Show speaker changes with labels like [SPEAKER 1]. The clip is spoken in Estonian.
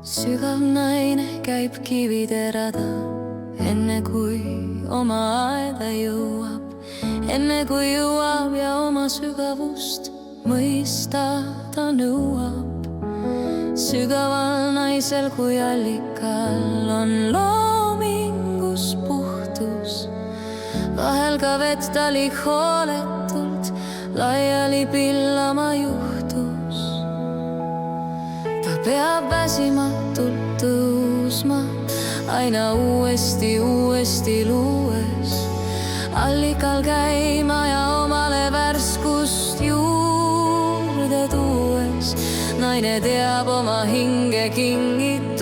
[SPEAKER 1] Sügav naine käib kivide rada, enne kui oma aeda jõuab. Enne kui jõuab ja oma sügavust mõista ta nõuab. Sügaval naisel kui allikal on loomingus puhtus. Vahel ka vett tali hooletult laiali pillama juhtus. Ta peab väsimatult tõusma aina uuesti luues, allikal käima ja omale värskust juurde tuues. Naine teab oma hinge kingida